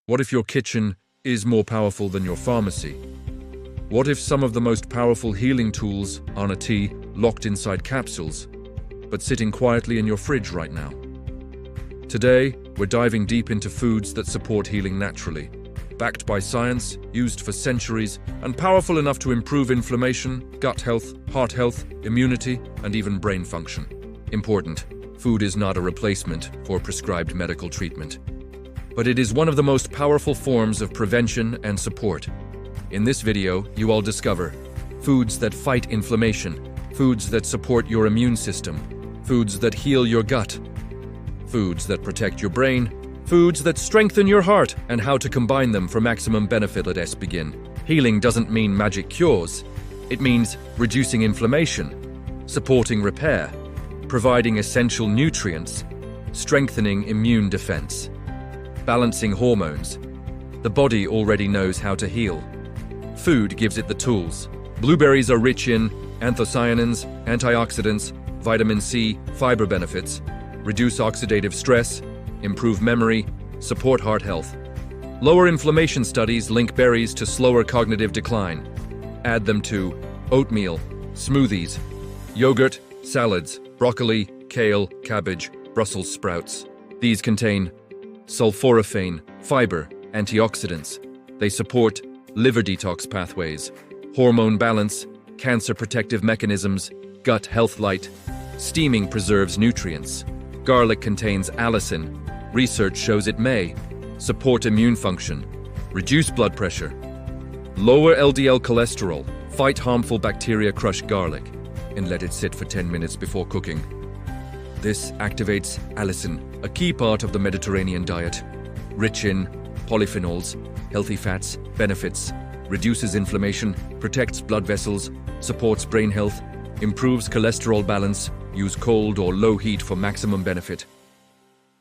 What if your kitchen is more powerful than your pharmacy? What if some of the most powerful healing tools aren't a tea locked inside capsules, but sitting quietly in your fridge right now? Today, we're diving deep into foods that support healing naturally, backed by science, used for centuries, and powerful enough to improve inflammation, gut health, heart health, immunity, and even brain function. Important: food is not a replacement for prescribed medical treatment, but it is one of the most powerful forms of prevention and support. In this video, you will discover foods that fight inflammation, foods that support your immune system, foods that heal your gut, foods that protect your brain, foods that strengthen your heart, and how to combine them for maximum benefit. Let's begin. Healing doesn't mean magic cures. It means reducing inflammation, supporting repair, providing essential nutrients, strengthening immune defense, balancing hormones. The body already knows how to heal. Food gives it the tools. Blueberries are rich in anthocyanins, antioxidants, vitamin C, fiber benefits, reduce oxidative stress, improve memory, support heart health. Lower inflammation studies link berries to slower cognitive decline. Add them to oatmeal, smoothies, yogurt, salads, broccoli, kale, cabbage, Brussels sprouts. These contain sulforaphane, fiber, antioxidants. They support liver detox pathways, hormone balance, cancer protective mechanisms, gut health. Light. Steaming preserves nutrients. Garlic contains allicin. Research shows it may support immune function, reduce blood pressure, lower LDL cholesterol, fight harmful bacteria. Crush garlic and let it sit for 10 minutes before cooking. This activates allicin, a key part of the Mediterranean diet. Rich in polyphenols, healthy fats, benefits, reduces inflammation, protects blood vessels, supports brain health, improves cholesterol balance. Use cold or low heat for maximum benefit.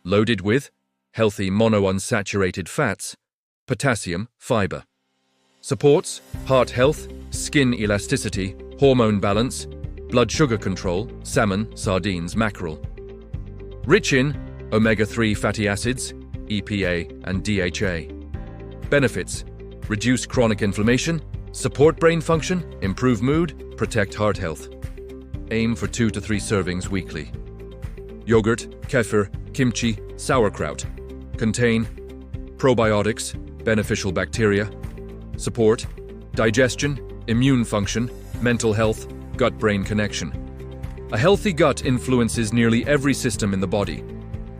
Loaded with healthy monounsaturated fats, potassium, fiber. Supports heart health, skin elasticity, hormone balance, blood sugar control, salmon, sardines, mackerel. Rich in omega-3 fatty acids, EPA and DHA. Benefits: reduce chronic inflammation, support brain function, improve mood, protect heart health. Aim for 2 to 3 servings weekly. Yogurt, kefir, kimchi, sauerkraut. Contain probiotics, beneficial bacteria. Support digestion, immune function, mental health, gut-brain connection. A healthy gut influences nearly every system in the body.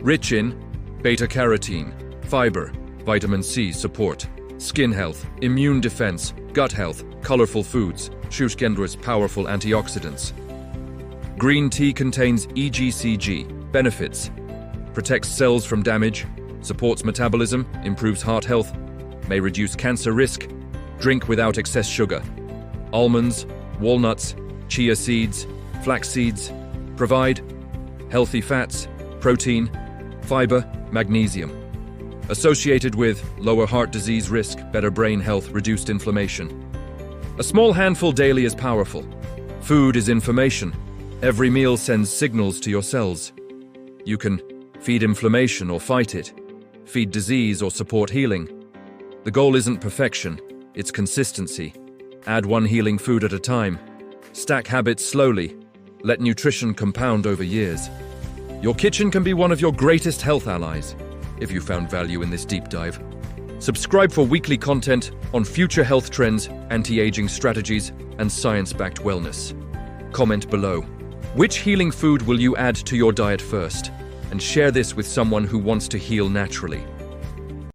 Rich in beta-carotene, fiber, vitamin C. Support skin health, immune defense, gut health, colorful foods, shushgendras, powerful antioxidants. Green tea contains EGCG. Benefits: protects cells from damage, supports metabolism, improves heart health, may reduce cancer risk. Drink without excess sugar. Almonds, walnuts, chia seeds, flax seeds provide healthy fats, protein, fiber, magnesium. Associated with lower heart disease risk, better brain health, reduced inflammation. A small handful daily is powerful. Food is information. Every meal sends signals to your cells. You can feed inflammation or fight it, feed disease or support healing. The goal isn't perfection, it's consistency. Add one healing food at a time. Stack habits slowly. Let nutrition compound over years. Your kitchen can be one of your greatest health allies. If you found value in this deep dive, subscribe for weekly content on future health trends, anti-aging strategies, and science-backed wellness. Comment below. Which healing food will you add to your diet first? And share this with someone who wants to heal naturally.